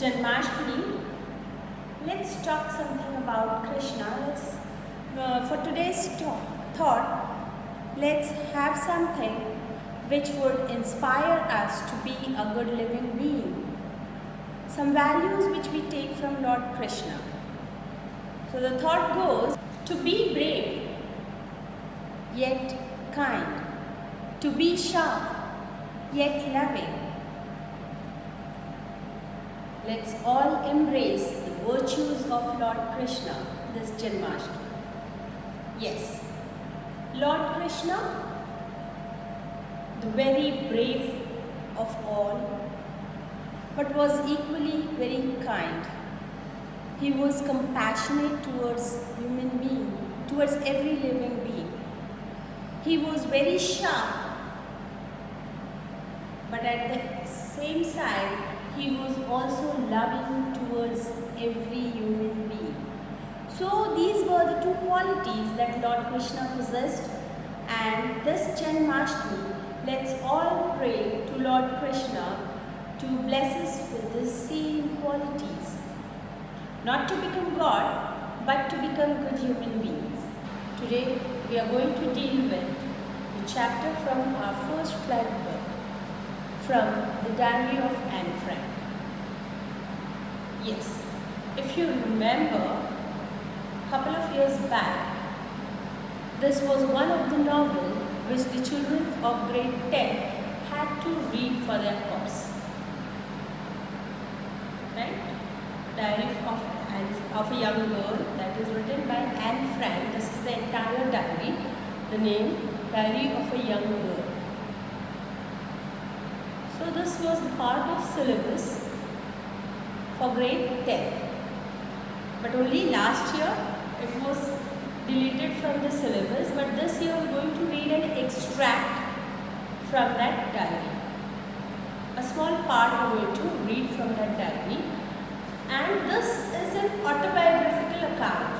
Janmashtami. Let's talk something about Krishna. For today's thought, let's have something which would inspire us to be a good living being. Some values which we take from Lord Krishna. So the thought goes, to be brave, yet kind. To be sharp, yet loving. Let's all embrace the virtues of Lord Krishna this Janmashtami. Yes, Lord Krishna, the very brave of all, but was equally very kind. He was compassionate towards human being, towards every living being. He was very sharp, but at the same side, he was also loving towards every human being. So these were the two qualities that Lord Krishna possessed, and this Janmashtami, let's all pray to Lord Krishna to bless us with the same qualities. Not to become God, but to become good human beings. Today we are going to deal with the chapter from our first flight book, from the Diary of Anne Frank. Yes, if you remember, a couple of years back, this was one of the novels which the children of grade 10 had to read for their course. Right? Diary of a Young Girl, that is written by Anne Frank. This is the entire diary. The name, Diary of a Young Girl. So this was the part of syllabus for grade 10. But only last year it was deleted from the syllabus, but this year we are going to read an extract from that diary. A small part we are going to read from that diary, and this is an autobiographical account.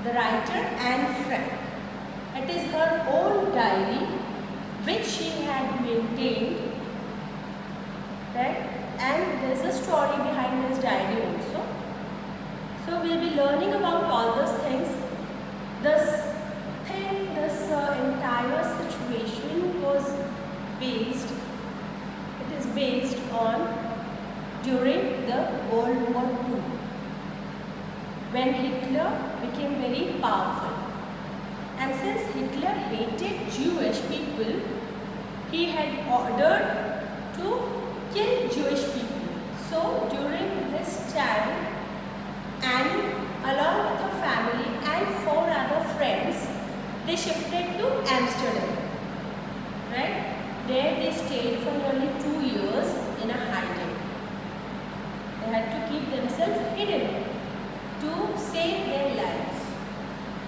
The writer Anne Frank. It is her own diary which she had maintained, right? And there is a story behind this diary also. So we will be learning about all those things. This entire situation is based on during the World War II, when Hitler became very powerful. And since Hitler hated Jewish people, he had ordered to kill Jewish people. So during this time, Anne, along with her family and 4 other friends, they shifted to Amsterdam. Right? There they stayed for nearly 2 years in a hiding. They had to keep themselves hidden to save their lives,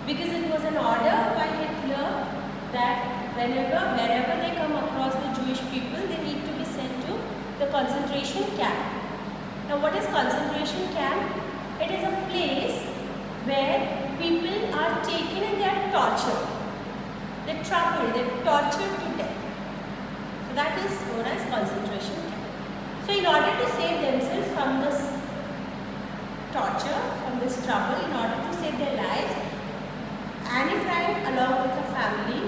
because it was an order by Hitler that wherever they come across the Jewish people, they need to be sent to the concentration camp. Now what is concentration camp? It is a place where people are taken and they are tortured. They are troubled, they are tortured to death. So that is known as concentration camp. So in order to save themselves from this torture, from this trouble, in order to save their lives, Anne Frank, along with her family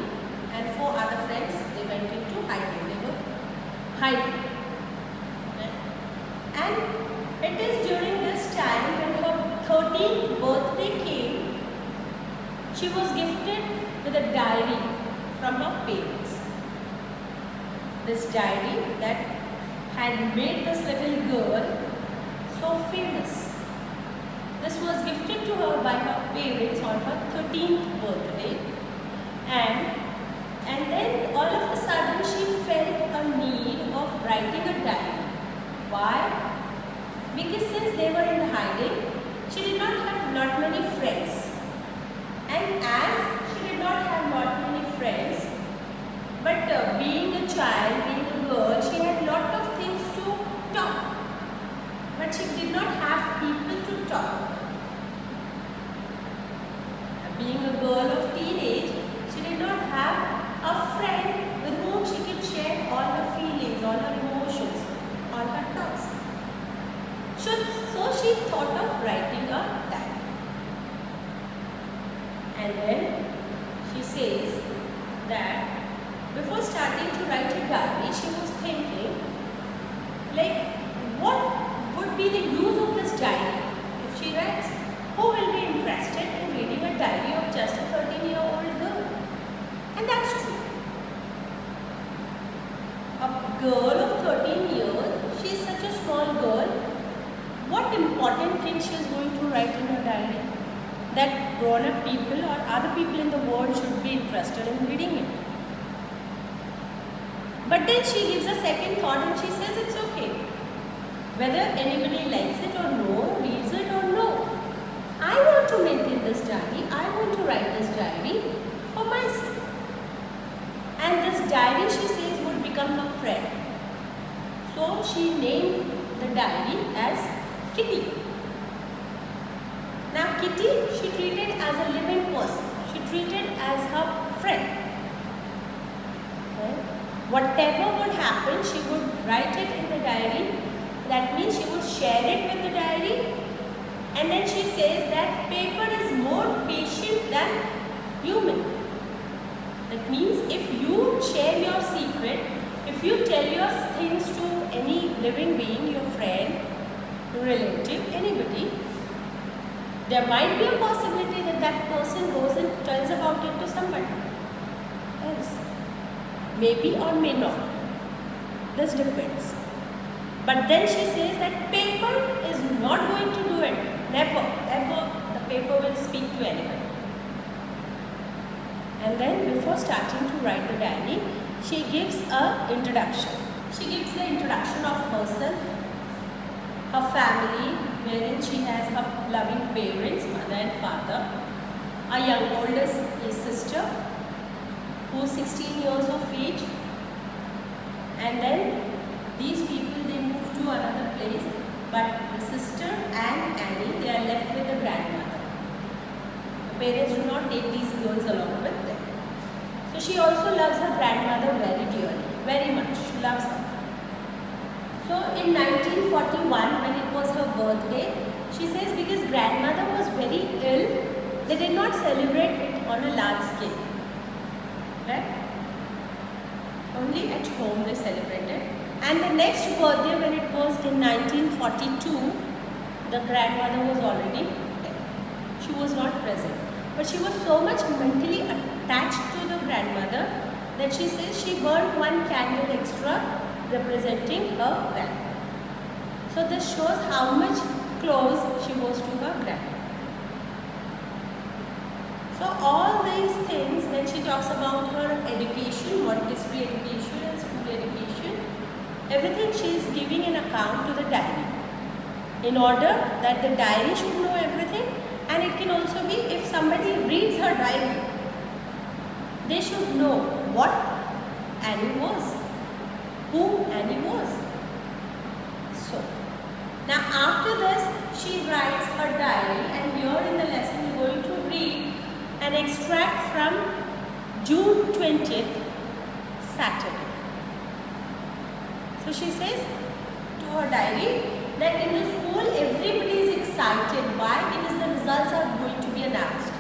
and 4 other friends, they went into hiding. They were hiding. And it is during this time when her 13th birthday came, she was gifted with a diary from her parents. This diary that had made this little girl so famous. This was gifted to her by her parents on her 13th birthday, and then all of a sudden she felt a need of writing a diary. Why? Because since they were in hiding, she did not have not many friends. And as she did not have not many friends, but being a child, being a girl, she had lot of things to talk. But she did not have people to talk. Being a girl of teenage, she did not have a friend with whom she could share all her feelings, all her emotions, all her thoughts. So she thought of writing a diary. And then she says that before starting to write a diary, she was thinking, like, what would be the use of this diary if she writes? Who will be interested in reading a diary of just a 13-year-old girl? And that's true. A girl of 13 years, she is such a small girl. What important thing she is going to write in her diary that grown-up people or other people in the world should be interested in reading it? But then she gives a second thought and she says it's okay. Whether anybody likes it or no, reads it or no, I want to maintain this diary, I want to write this diary for myself. And this diary, she says, would become her friend. So she named the diary as Kitty. Now Kitty, she treated as a living person. She treated as her friend. Okay? Whatever would happen, she would write it in the diary. That means she would share it with the diary. And then she says that paper is more patient than human. That means if you share your secret, if you tell your things to any living being, your friend, relative, anybody, there might be a possibility that that person goes and tells about it to somebody else. Maybe or may not. This depends. But then she says that paper is not going to do it. Never, ever the paper will speak to anyone. And then before starting to write the diary, she gives an introduction. She gives the introduction of herself, her family, wherein she has her loving parents, mother and father, a young oldest sister who is 16 years of age, and then these people, they move to another place, but the sister and Annie, they are left with the grandmother. The parents do not take these girls along with them. So she also loves her grandmother very dearly, very much. She loves her. So in 1941, when it was her birthday, she says because grandmother was very ill, they did not celebrate it on a large scale. Right? Only at home they celebrated. And the next birthday, when it was in 1942, the grandmother was already dead. She was not present. But she was so much mentally attached to the grandmother that she says she burned one candle extra representing her grandmother. So this shows how much close she was to her grandmother. So all these things, when she talks about her education, Montessori education and school education, everything she is giving an account to the diary, in order that the diary should know everything, and it can also be if somebody reads her diary, they should know what Annie was, who Annie was. So, now after this, she writes her diary, and here in the lesson we are going to read an extract from June 20th, Saturday. So she says to her diary that in the school everybody is excited. Why? Because the results are going to be announced.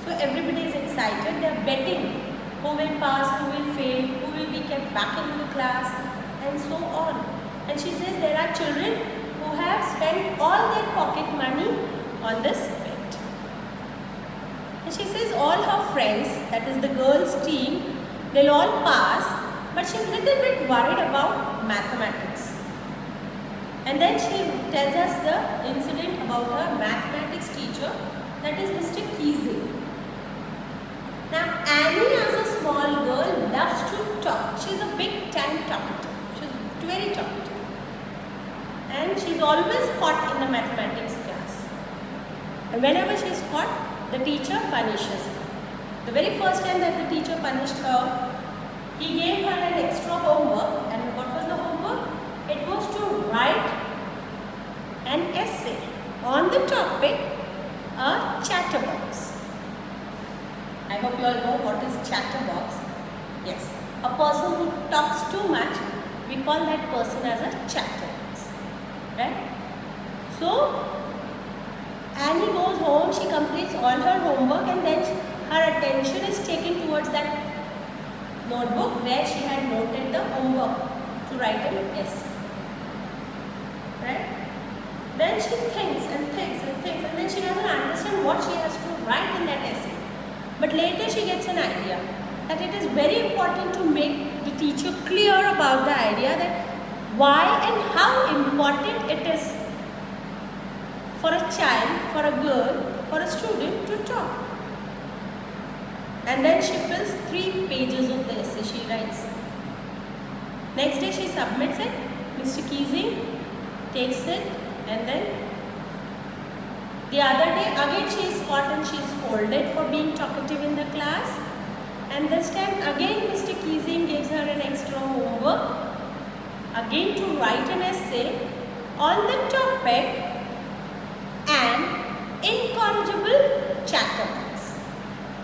So everybody is excited. They are betting who will pass, who will fail, who will be kept back into the class, and so on. And she says there are children who have spent all their pocket money on this bet. And she says all her friends, that is the girls' team, they'll all pass. But she's a little bit worried about mathematics. And then she tells us the incident about her mathematics teacher, that is Mr. Keesing. Now Annie, as a small girl, loves to talk. She's a big time talkative. She's very talkative. And she's always caught in the mathematics class. And whenever she's caught, the teacher punishes her. The very first time that the teacher punished her, he gave her an extra homework. And what was the homework? It was to write an essay on the topic a chatterbox. I hope you all know what is chatterbox. Yes, a person who talks too much, we call that person as a chatterbox. right? So Annie goes home, she completes all her homework, and then her attention is taken towards that notebook where she had noted the homework to write an essay, right? Then she thinks and thinks and thinks, and then she doesn't understand what she has to write in that essay. But later she gets an idea that it is very important to make the teacher clear about the idea that why and how important it is for a child, for a girl, for a student to talk. And then she fills 3 pages of the essay she writes. Next day she submits it. Mr. Keesing takes it, and then the other day again she is caught and she is scolded for being talkative in the class. And this time again Mr. Keesing gives her an extra homework again to write an essay on the topic an incorrigible chatterbox.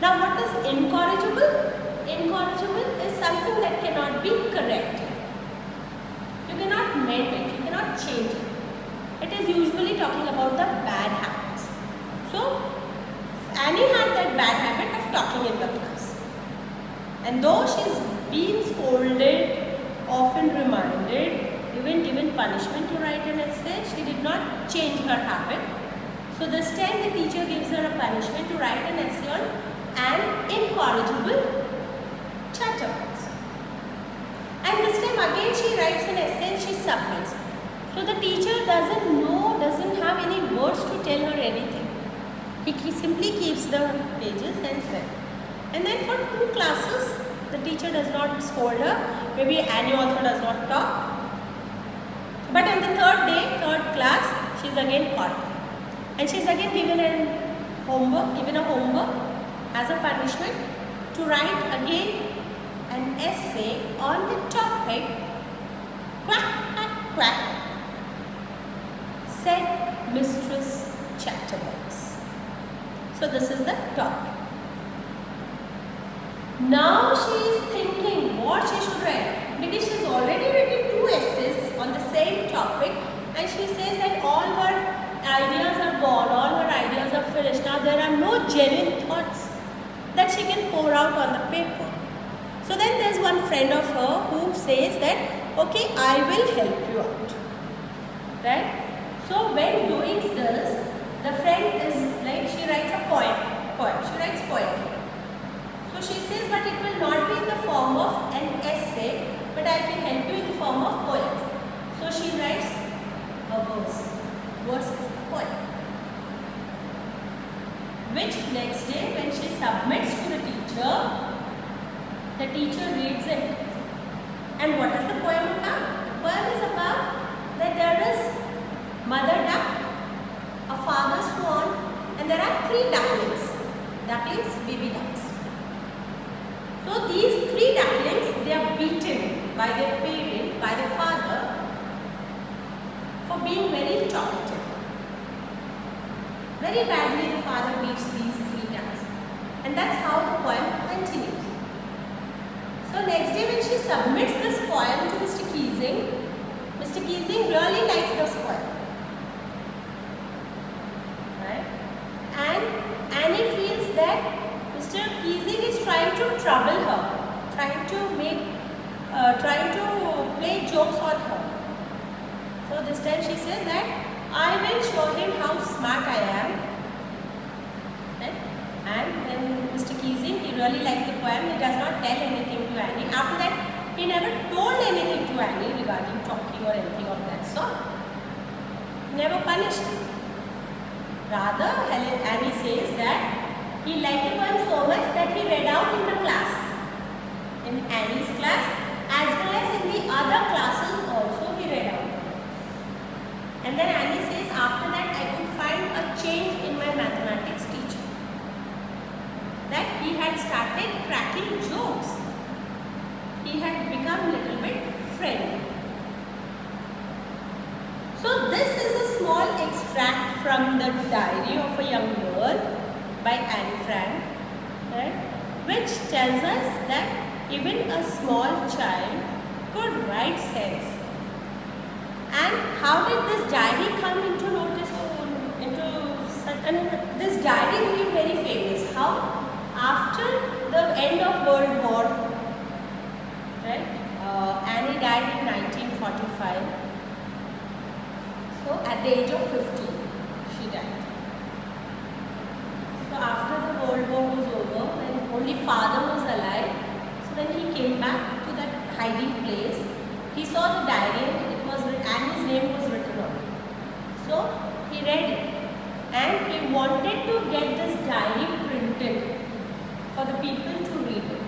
Now what is incorrigible? Incorrigible is something that cannot be corrected. You cannot mend it, you cannot change it. It is usually talking about the bad habits. So Annie had that bad habit of talking in the class. And though she's been scolded, often reminded, even given punishment to write an essay, she did not change her habit. So this time the teacher gives her a punishment to write an essay on an incorrigible chatterbox. And this time again she writes an essay and she submits. So the teacher doesn't have any words to tell her anything. He simply keeps the pages and sends. And then for 2 classes, the teacher does not scold her. Maybe Annie also does not talk. But on the 3rd day, 3rd class, she is again caught. And she is again given a homework as a punishment to write again an essay on the topic quack, quack, quack, said Mistress Chatterbox. So this is the topic. Now she is thinking what she should write, because she has already written 2 essays on the same topic, and she says that all her ideas are gone, all her ideas are finished. Now there are no genuine thoughts that she can pour out on the paper. So then there's one friend of her who says that, okay, I will help you out, right? So when doing this, the friend is like, she writes a poem. She writes poetry. So she says, but it will not be in the form of an essay, but I can help you in the form of poetry. So she writes a verse of poem, which next day when she submits to the teacher reads it. And what is the poem about? The poem is about that there is mother duck, a father swan, and there are 3 ducklings, baby ducks. So these 3 ducklings, they are beaten by their parent, by the father, for being very talkative. Very badly the father beats these 3 ducks. And that's how the poem continues. So next day when she submits this poem to Mr. Keesing really likes this poem. Right? And Annie feels that Mr. Keesing is trying to trouble her, trying to play jokes on her. So this time she says that I will show him how smart I am. Right? And then Mr. Keesing, he really likes the poem. He does not tell anything to Annie. After that, he never told anything to Annie regarding talking or anything of that sort. Never punished him. Rather, Annie says that he liked the poem so much that he read out in the class. In Annie's class, as well as in the other classes also he read out. And then Annie says, after that I could find a change in my mathematics teacher. That he had started cracking jokes. He had become a little bit friendly. So this is a small extract from the diary of a young girl by Anne Frank, right, which tells us that even a small child could write sense and how did this diary come into notice this diary became very famous. How? After the end of World War, right? Annie died in 1945. So at the age of 15, she died. So after the World War was over, when only father was alive, so when he came back to that hiding place, he saw the diary and his name was written on it. So he read it and he wanted to get this diary printed for the people to read it.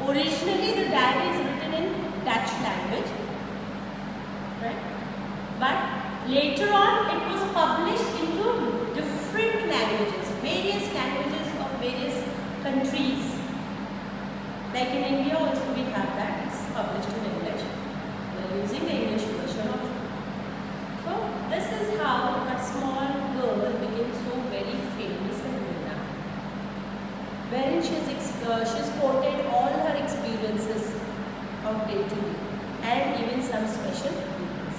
Originally the diary is written in Dutch language, right? But later on it was published into different languages, various languages of various countries. Like in India also we have that, it's published in English. We are using the English version of it. So this is how a small girl became so very famous in India, wherein she's quoted all her experiences of day to day and even some special events.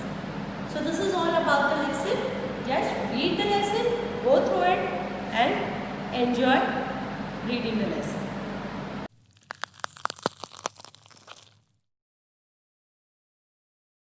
So this is all about the lesson. Just read the lesson, go through it and enjoy reading the lesson.